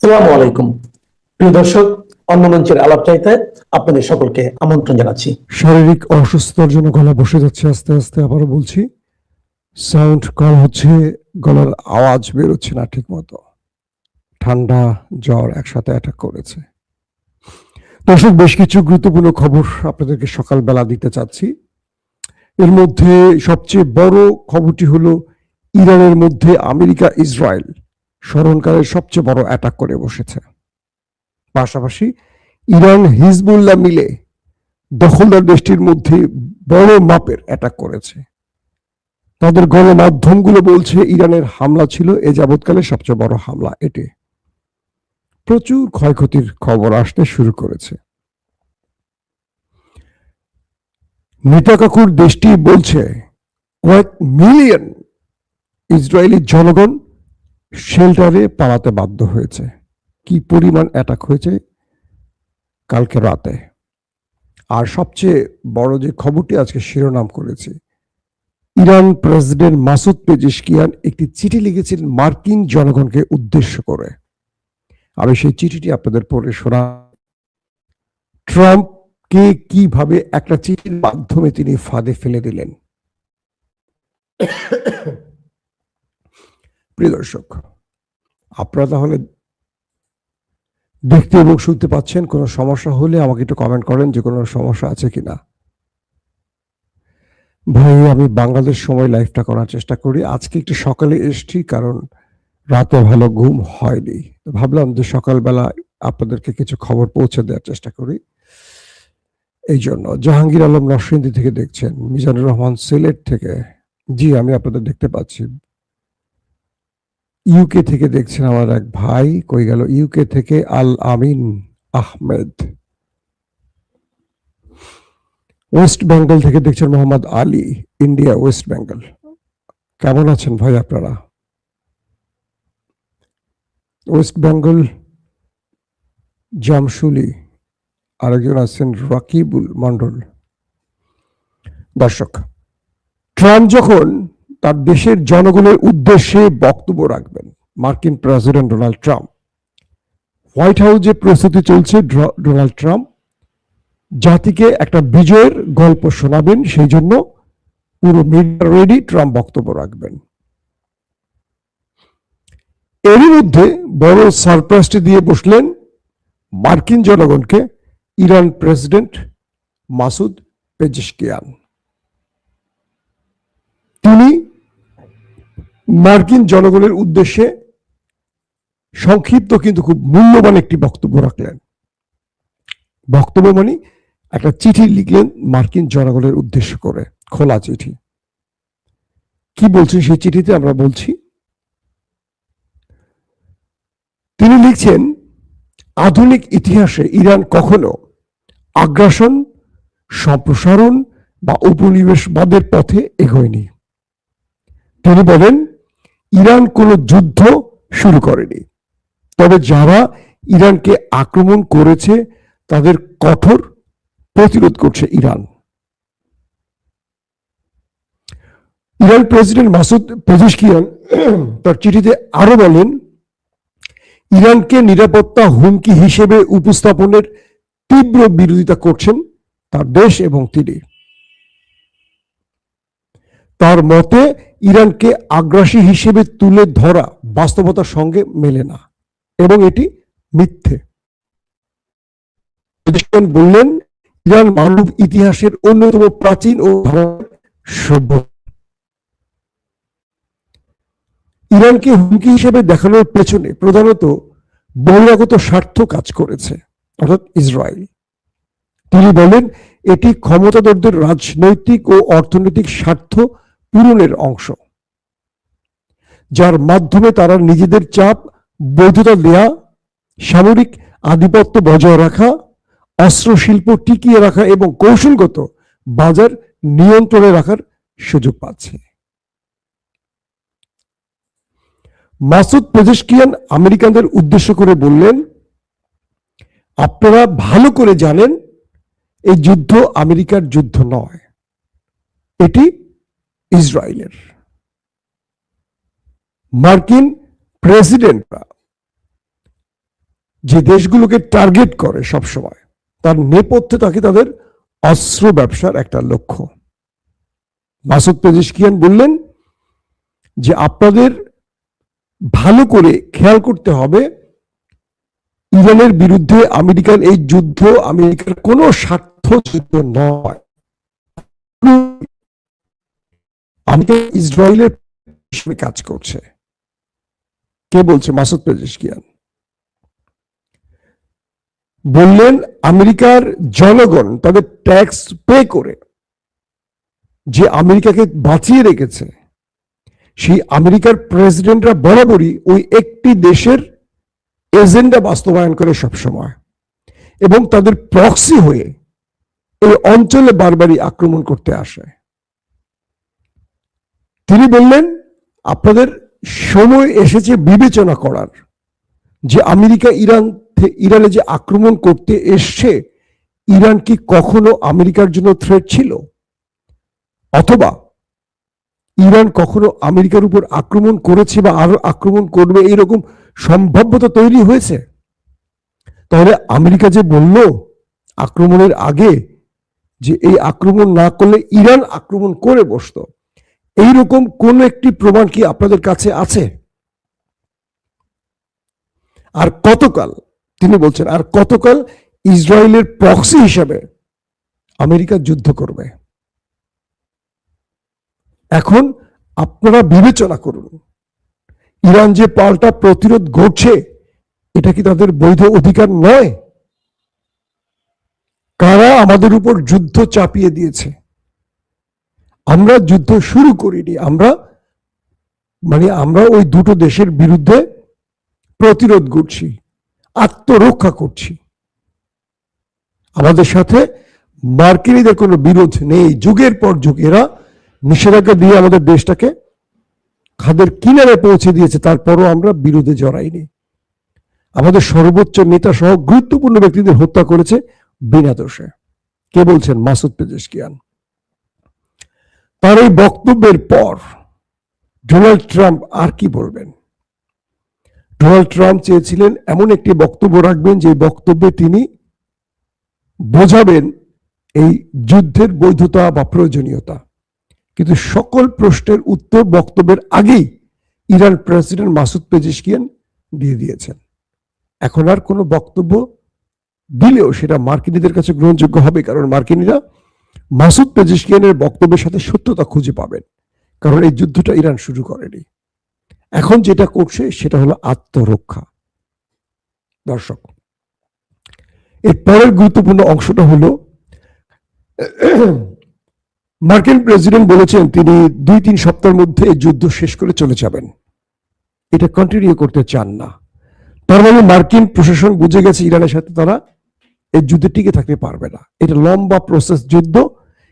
আসসালামু আলাইকুম প্রিয় দর্শক, অন্য মঞ্চের আলাপচারিতে আপনাদের সকলকে আমন্ত্রণ জানাচ্ছি। শারীরিক অসুস্থতার জন্য গলা বসে যাচ্ছে আস্তে আস্তে, আবারও বলছি, সাউন্ড কম হচ্ছে, গলার আওয়াজ বেরোচ্ছে না ঠিক মতো। ঠান্ডা জ্বর একসাথে অ্যাটাক করেছে। দর্শক, বেশ কিছু গুরুত্বপূর্ণ খবর আপনাদেরকে সকালবেলা দিতে চাচ্ছি। এর মধ্যে সবচেয়ে বড় খবরটি হলো ইরানের মধ্যে আমেরিকা ইসরায়েল স্মরণকালের সবচেয়ে বড় অ্যাটাক করে বসেছে। পাশাপাশি ইরান হিজবুল্লাহ মিলে দখলদার দেশটির মধ্যে বড় মাপের অ্যাটাক করেছে। তাদের গণমাধ্যমগুলো বলছে ইরানের হামলা ছিল এ যাবৎকালে সবচেয়ে বড় হামলা। এটি প্রচুর ক্ষয়ক্ষতির খবর আসতে শুরু করেছে। নেতাকাকুর দেশটি বলছে কয়েক মিলিয়ন ইসরায়েলি জনগণ শেল্টারে পালাতে বাধ্য হয়েছে। কি পরিমাণ অ্যাটাক হয়েছে কালকে রাতে। আর সবচেয়ে বড় যে খবরটি আজকে শিরোনাম করেছে, ইরান প্রেসিডেন্ট মাসুদ পেজেশকিয়ান একটি চিঠি লিখেছেন মার্কিন জনগণকে উদ্দেশ্য করে। আমি সেই চিঠিটি আপনাদের পড়ে শোনা। ট্রাম্পকে কিভাবে একটা চিঠির মাধ্যমে তিনি ফাঁদে ফেলে দিলেন। প্রিয় দর্শক, আপনারা তাহলে দেখতে এবং শুনতে পাচ্ছেন। কোনো সমস্যা হলে আমাকে একটু কমেন্ট করেন যে কোনো সমস্যা আছে কিনা। ভাই, আমি বাংলাদেশ সময় লাইভটা করার চেষ্টা করি। আজকে একটু সকালে এসছি কারণ রাতে ভালো ঘুম হয়নি। ভাবলাম যে সকালবেলা আপনাদেরকে কিছু খবর পৌঁছে দেওয়ার চেষ্টা করি। এই জন্য জাহাঙ্গীর আলম নরসিংদী থেকে দেখছেন, মিজানুর রহমান সিলেট থেকে, জি আমি আপনাদের দেখতে পাচ্ছি। ইউকে থেকে দেখছেন আমার এক ভাই, কই গেল, ইউকে থেকে আল আমিন আহমেদ। ওয়েস্ট বেঙ্গল থেকে দেখছেন মোহাম্মদ আলী, ইন্ডিয়া, ওয়েস্ট বেঙ্গল। কেমন আছেন ভাই আপনারা? ওয়েস্ট বেঙ্গল জামশুলি, আরেকজন আছেন রাকিবুল মন্ডল। দর্শক, ট্রাম্প যখন তার দেশের জনগণের উদ্দেশ্যে বক্তব্য রাখবেন, মার্কিন প্রেসিডেন্ট ডোনাল্ড ট্রাম্প, হোয়াইট হাউসে প্রস্তুতি চলছে ডোনাল্ড ট্রাম্প জাতিকে একটা বিজয়ের গল্প শোনাবেন। সেই জন্য পুরো মিডিয়া রেডি, ট্রাম্প বক্তব্য রাখবেন। এরই মধ্যে বড় সারপ্রাইজটি দিয়ে বসলেন মার্কিন জনগণকে ইরান প্রেসিডেন্ট মাসুদ পেজেশকিয়ান। তিনি মার্কিন জনগণের উদ্দেশ্যে সংক্ষিপ্ত কিন্তু খুব মূল্যবান একটি বক্তব্য রাখলেন। বক্তব্য মানে একটা চিঠি লিখলেন মার্কিন জনগণের উদ্দেশ্য করে, খোলা চিঠি। কি বলছেন সেই চিঠিতে আমরা বলছি। তিনি লিখছেন, আধুনিক ইতিহাসে ইরান কখনো আগ্রাসন, সম্প্রসারণ বা উপনিবেশবাদের পথে এগোয়নি। তিনি বলেন, ইরান কোনো যুদ্ধ শুরু করেনি, তবে যারা ইরানকে আক্রমণ করেছে তাদের কঠোর প্রতিরোধ করছে Iran. Iran president Masoud Pezeshkian তার চিঠিতে আরো বলেন, ইরানকে নিরাপত্তা হুমকি হিসেবে উপস্থাপনের তীব্র বিরোধিতা করছেন তার দেশ এবং তিনি। তার মতে ইরানকে আগ্রাসী হিসেবে তুলে ধরা বাস্তবতার সঙ্গে মেলে না এবং এটি মিথ্যে। বললেন, ইরান মানব ইতিহাসের অন্যতম প্রাচীন ও সভ্যতা। ইরানকে হুমকি হিসেবে দেখানোর পেছনে প্রধানত বহিরাগত স্বার্থ কাজ করেছে, অর্থাৎ ইসরায়েল। তিনি বলেন, এটি ক্ষমতাধরদের রাজনৈতিক ও অর্থনৈতিক স্বার্থ পূরণের অংশ, যার মাধ্যমে তারা নিজেদের চাপ, বৈধতা দেয়া, সামরিক আধিপত্য বজায় রাখা, অস্ত্র শিল্প টিকিয়ে রাখা এবং কৌশলগত বাজার নিয়ন্ত্রণে রাখার সুযোগ পাচ্ছে। মাসুদ পেজেশকিয়ান আমেরিকানদের উদ্দেশ্য করে বললেন, আপনারা ভালো করে জানেন এই যুদ্ধ আমেরিকার যুদ্ধ নয়, এটি ইসরায়েলের। মার্কিন প্রেসিডেন্টরা যে দেশগুলোকে টার্গেট করে সবসময়, তার নেপথ্যে থাকে তাদের অস্ত্র ব্যবসার একটা লক্ষ্য। মাসুদ পেজেশকিয়ান বললেন যে আপনাদের ভালো করে খেয়াল করতে হবে, ইরানের বিরুদ্ধে আমেরিকার এই যুদ্ধ আমেরিকার কোনো স্বার্থ যুদ্ধ নয়। আমেরিকা ইসরায়েলের হিসেবে কাজ করছে। কে বলছে? মাসুদ পেজেশকিয়ান বললেন আমেরিকার জনগণ তাদের ট্যাক্স পে করে যে আমেরিকাকে বাঁচিয়ে রেখেছে, সেই আমেরিকার প্রেসিডেন্টরা বরাবরই ওই একটি দেশের এজেন্ডা বাস্তবায়ন করে সবসময়, এবং তাদের প্রক্সি হয়ে এই অঞ্চলে বারবারই আক্রমণ করতে আসে। তিনি বললেন আপনাদের সময় এসেছে বিবেচনা করার যে আমেরিকা ইরানে যে আক্রমণ করতে এসছে, ইরান কি কখনো আমেরিকার জন্য থ্রেট ছিল, অথবা ইরান কখনো আমেরিকার উপর আক্রমণ করেছে বা আরো আক্রমণ করবে এইরকম সম্ভাব্যতা তৈরি হয়েছে? তাহলে আমেরিকা যে বলল আক্রমণের আগে যে এই আক্রমণ না করলে ইরান আক্রমণ করে বসতো, এইরকম কোন একটি প্রমাণ কি আপনাদের কাছে আছে? আর কতকাল, তিনি বলছেন, আর কতকাল ইসরায়েলের প্রক্সি হিসাবে আমেরিকা যুদ্ধ করবে? এখন আপনারা বিবেচনা করুন, ইরান যে পাল্টা প্রতিরোধ গড়ছে, এটা কি তাদের বৈধ অধিকার নয়? কারা আমাদের উপর যুদ্ধ চাপিয়ে দিয়েছে? আমরা যুদ্ধ শুরু করিনি, আমরা ওই দুটো দেশের বিরুদ্ধে প্রতিরোধ করছি, আত্মরক্ষা করছি। আমাদের সাথে মার্কিনীদের কোনো বিরোধ নেই। যুগের পর যুগ এরা নিষেধাজ্ঞা দিয়ে আমাদের দেশটাকে খাদের কিনারে পৌঁছে দিয়েছে, তারপরও আমরা বিরোধে জড়াইনি। আমাদের সর্বোচ্চ নেতা সহ গুরুত্বপূর্ণ ব্যক্তিদের হত্যা করেছে বিনা দোষে। কে বলছেন? Masoud Pezeshkian. তার এই বক্তব্যের পর ডোনাল্ড ট্রাম্প আর কি বলবেন? ডোনাল্ড ট্রাম্প চেয়েছিলেন এমন একটি বক্তব্য রাখবেন যে বক্তব্যে তিনি বোঝাবেন এই যুদ্ধের বৈধতা বা প্রয়োজনীয়তা, কিন্তু সকল প্রশ্নের উত্তর বক্তব্যের আগেই ইরান প্রেসিডেন্ট মাসুদ পেজেশকিয়ান দিয়ে দিয়েছেন। এখন আর কোনো বক্তব্য দিলেও সেটা মার্কিনীদের কাছে গ্রহণযোগ্য হবে, কারণ মার্কিনীরা মাসুদ পেজেশকিয়ানের বক্তব্যের সাথে সত্যতা খুঁজে পাবেন, কারণ এই যুদ্ধটা ইরান শুরু করেনি। এখন যেটা করছে সেটা হলো আত্মরক্ষা। দর্শক, এর পরের গুরুত্বপূর্ণ অংশটা হলো মার্কিন প্রেসিডেন্ট বলেছেন তিনি 2-3 সপ্তাহের মধ্যে এই যুদ্ধ শেষ করে চলে যাবেন, এটা কন্টিনিউ করতে চান না। তার মানে মার্কিন প্রশাসন বুঝে গেছে ইরানের সাথে তারা এই যুদ্ধে টিকে থাকতে পারবে না। এটা লম্বা প্রসেস যুদ্ধ,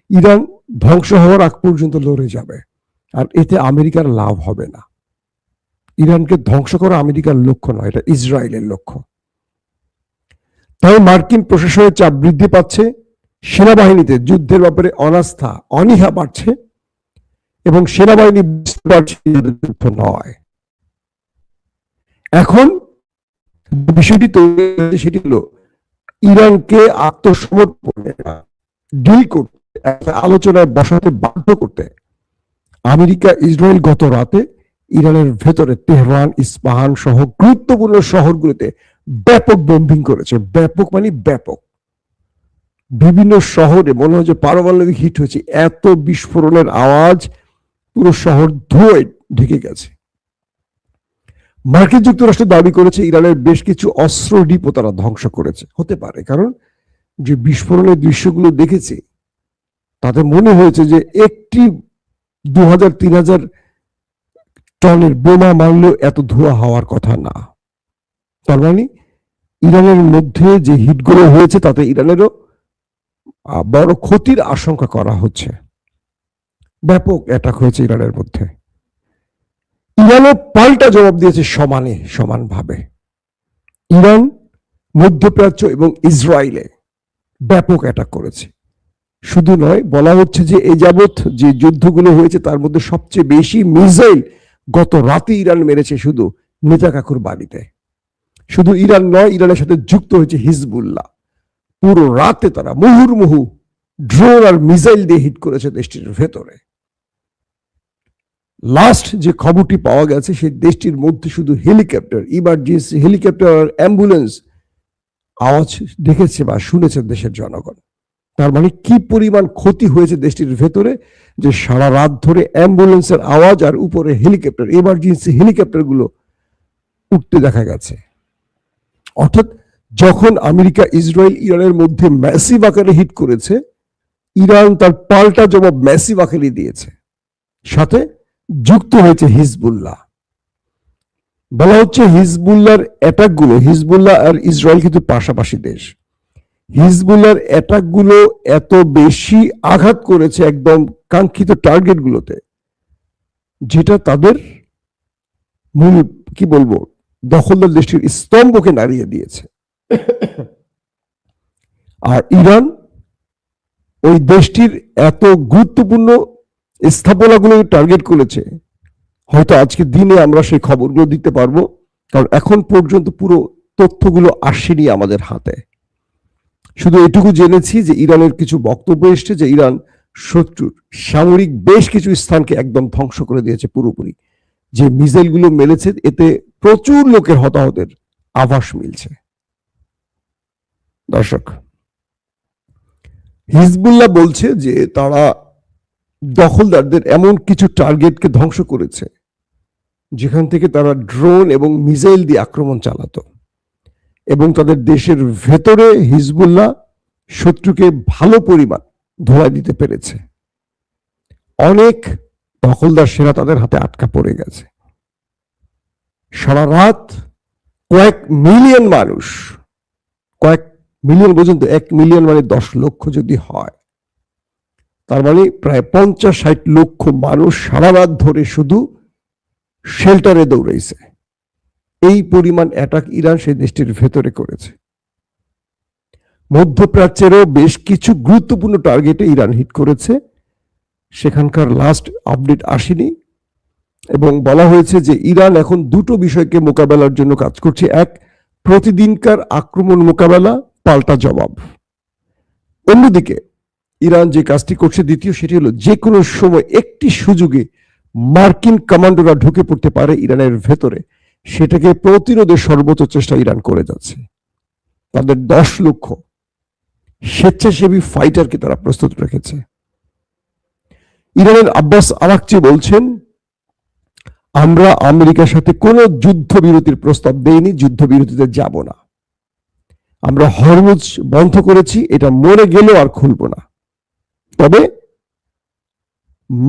ইরান ধ্বংস হওয়ার আগ পর্যন্ত লড়ে যাবে, আর এতে আমেরিকার লাভ হবে না। ইরানকে ধ্বংস করা আমেরিকার লক্ষ্য নয়, এটা ইসরায়েলের লক্ষ্য। তাই মার্কিন প্রশাসনের চাপ বৃদ্ধি পাচ্ছে, সেনাবাহিনীতে যুদ্ধের ব্যাপারে অনাস্থা অনীহা বাড়ছে, এবং সেনাবাহিনী বুঝতে পারছে যুদ্ধ নয়। এখন বিষয়টি তৈরি হয়েছে সেটি হলো ইরানকে আত্মসমর্পণে ডিল করতে, একটা আলোচনায় বসাতে বাধ্য করতে আমেরিকা ইসরায়েল গত রাতে ইরানের ভেতরে তেহরান, ইস্পাহান সহ গুরুত্বপূর্ণ শহরগুলোতে ব্যাপক বোম্বিং করেছে। ব্যাপক মানে ব্যাপক। বিভিন্ন শহরে মনে হয় যে পারমাণবিক হিট হয়েছে, এত বিস্ফোরণের আওয়াজ, পুরো শহর ধোঁয়ায় ঢেকে গেছে। মার্কিন যুক্তরাষ্ট্র দাবি করেছে ইরানের বেশ কিছু অস্ত্র ডিপো তারা ধ্বংস করেছে। হতে পারে, কারণ যে বিস্ফোরণের দৃশ্যগুলো দেখেছে তাতে মনে হয়েছে যে একটি 2000-3000 টনের বোমা মারলেও এত ধোঁয়া হওয়ার কথা না। তার মানে ইরানের মধ্যে যে হিটগুলো হয়েছে তাতে ইরানেরও বড় ক্ষতির আশঙ্কা করা হচ্ছে। ব্যাপক অ্যাটাক হয়েছে ইরানের মধ্যে। ইরানও পাল্টা জবাব দিয়েছে সমানভাবে। ইরান মধ্যপ্রাচ্য এবং ইসরায়েলে ব্যাপক অ্যাটাক করেছে। শুধু নয়, বলা হচ্ছে যে এই যাবৎ যে যুদ্ধগুলো হয়েছে তার মধ্যে সবচেয়ে বেশি মিসাইল গত রাতে ইরান মেরেছে শুধু নেতাকাকুর বাড়িতে। শুধু ইরান নয়, ইরানের সাথে যুক্ত হয়েছে হিজবুল্লাহ। পুরো রাতে তারা মুহুর্মুহু ড্রোন আর মিসাইল দিয়ে হিট করেছে দেশটির ভেতরে। লাস্ট যে খবরটি পাওয়া গেছে, সেই দেশটির মধ্যে শুধু হেলিকপ্টার, ইমার্জেন্সি হেলিকপ্টার আর অ্যাম্বুলেন্স আওয়াজ দেখেছে বা শুনেছে দেশের জনগণ। তার মানে কি পরিমাণ ক্ষতি হয়েছে দেশটির ভেতরে, যে সারা রাত ধরে অ্যাম্বুলেন্সের আওয়াজ আর উপরে হেলিকপ্টার, ইমার্জেন্সি হেলিকপ্টার গুলো উঠতে দেখা গেছে। অর্থাৎ যখন আমেরিকা ইসরায়েল ইরানের মধ্যে ম্যাসিভ আকারে হিট করেছে, ইরান তার পাল্টা জবাব ম্যাসিভ আকারে দিয়েছে, সাথে যুক্ত হয়েছে হিজবুল্লাহ। বলা হচ্ছে হিজবুল্লাহর অ্যাটাক গুলো, হিজবুল্লাহ আর ইসরায়েল কিন্তু পাশাপাশি দেশ, হিজবুল্লাহর অ্যাটাক গুলো এত বেশি আঘাত করেছে একদম কাঙ্ক্ষিত টার্গেট গুলোতে, যেটা তাদের মূল কি বলবো দখলদার দেশটির স্তম্ভকে নাড়িয়ে দিয়েছে। আর ইরান ওই দেশটির এত গুরুত্বপূর্ণ স্থাপনাগুলো টার্গেট করেছে, হয়তো আজকে দিনে আমরা সেই খবরগুলো দিতে পারবো, কারণ এখন পর্যন্ত পুরো তথ্যগুলো আসেনি আমাদের হাতে। শুধু এটুকু জেনেছি যে ইরানের কিছু বক্তব্য এসছে যে ইরান শত্রুর সামরিক বেশ কিছু স্থানকে একদম ধ্বংস করে দিয়েছে পুরোপুরি। যে মিসাইলগুলো মেরেছে এতে প্রচুর লোকের হতাহতের আভাস মিলছে। দর্শক, হিজবুল্লাহ বলছে যে তারা দখলদারদের এমন কিছু টার্গেটকে ধ্বংস করেছে যেখান থেকে তারা ড্রোন এবং মিসাইল দিয়ে আক্রমণ চালাতো, এবং তাদের দেশের ভেতরে হিজবুল্লাহ শত্রুকে ভালো পরিমাণ ধোয়া দিতে পেরেছে। অনেক দখলদার সেনা তাদের হাতে আটকা পড়ে গেছে। সারা রাত কয়েক মিলিয়ন মানুষ, কয়েক মিলিয়ন পর্যন্ত, 1 মিলিয়ন মানে 10 লক্ষ যদি হয়, তার মানে প্রায় 50-60 লক্ষ মানুষ সারা রাত ধরে শুধু শেল্টারে দৌড়াইছে। এই পরিমাণ অ্যাটাক ইরান সেই দেশটির ভেতরে করেছে। মধ্যপ্রাচ্যেরও বেশ কিছু গুরুত্বপূর্ণ টার্গেটে ইরান হিট করেছে, সেখানকার লাস্ট আপডেট আসেনি, এবং বলা হয়েছে যে ইরান এখন দুটো বিষয়কে মোকাবেলার জন্য কাজ করছে। এক, প্রতিদিনকার আক্রমণ মোকাবেলা, পাল্টা জবাব। অন্যদিকে ইরান যে কাজটি করছে দ্বিতীয়, সেটি হলো যে কোনো সময় একটি সুযোগে মার্কিন কমান্ডোরা ঢুকে পড়তে পারে ইরানের ভেতরে, সেটাকে প্রতিরোধের সর্বোচ্চ চেষ্টা ইরান করে যাচ্ছে। তাদের 10 লক্ষ স্বেচ্ছাসেবী ফাইটারকে তারা প্রস্তুত রেখেছে। ইরানের আব্বাস আরাকচি বলছেন, আমরা আমেরিকার সাথে কোনো যুদ্ধবিরতির প্রস্তাব দেইনি, যুদ্ধবিরতিতে যাব না। আমরা হরমুজ বন্ধ করেছি, এটা মরে গেলেও আর খুলব না। তবে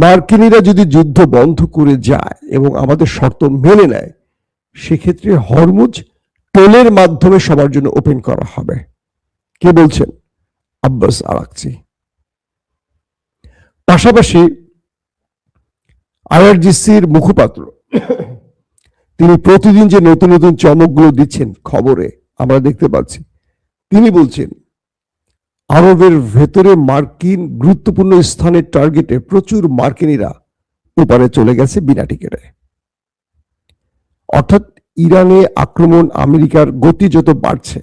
মার্কিনীরা যদি যুদ্ধ বন্ধ করে যায় এবং আমাদের শর্ত মেনে নেয়, সেক্ষেত্রে হরমুজ টোলের মাধ্যমে সবার জন্য ওপেন করা হবে। কে বলছেন? Abbas Araghchi. পাশাপাশি আইআরজিসির মুখপাত্র, তিনি প্রতিদিন যে নতুন নতুন চমকগুলো দিচ্ছেন খবরে আমরা দেখতে পাচ্ছি, তিনি বলছেন আরবের ভেতরে মার্কিন গুরুত্বপূর্ণ স্থানের টার্গেটে প্রচুর মার্কিনীরা ওপারে চলে গেছে বিনা টিকেটে। অর্থাৎ ইরানে আক্রমণ, আমেরিকার গতি যত বাড়ছে,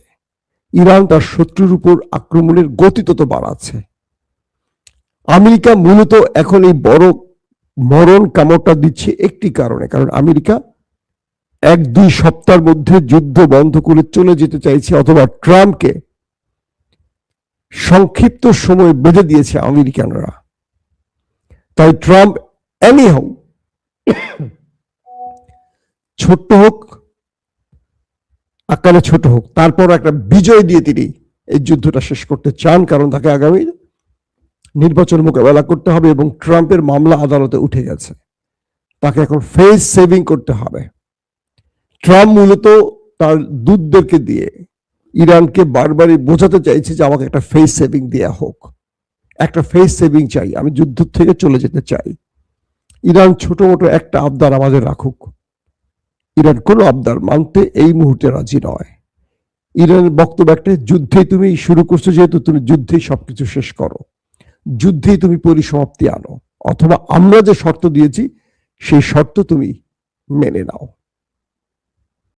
ইরান তার শত্রুর উপর আক্রমণের গতি তত বাড়াচ্ছে। আমেরিকা মূলত এখন এই বড় মরণ কামড়টা দিচ্ছে একটি কারণে, কারণ আমেরিকা 1-2 সপ্তাহের মধ্যে যুদ্ধ বন্ধ করে চলে যেতে চাইছে, অথবা ট্রাম্পকে সংক্ষিপ্ত সময় বেঁধে দিয়েছে আমেরিকানরা। তাই ট্রাম্প এনিহাউ ছোট্ট হোক, আকারে ছোট হোক, তারপর একটা বিজয় দিয়ে তিনি এই যুদ্ধটা শেষ করতে চান, কারণ তাকে আগামী নির্বাচন মোকাবেলা করতে হবে এবং ট্রাম্পের মামলা আদালতে উঠে গেছে। তাকে এখন ফেস সেভিং করতে হবে। ট্রাম্প মূলত তার দূতদেরকে দিয়ে ইরানকে বারবারই বোঝাতে চাইছে যে আমাকে একটা ফেস সেভিং দেয়া হোক, একটা ফেস সেভিং চাই, আমি যুদ্ধ থেকে চলে যেতে চাই। ইরান ছোট মোটো একটা আবদার আমাদের রাখুক। ইরান কোনো আবদার মানতে এই মুহূর্তে রাজি নয়। ইরানের বক্তব্য একটা, যুদ্ধে তুমি শুরু করছো যেহেতু, তুমি যুদ্ধেই সবকিছু শেষ করো, যুদ্ধেই তুমি পরিসমাপ্তি আনো, অথবা আমরা যে শর্ত দিয়েছি সেই শর্ত তুমি মেনে নাও।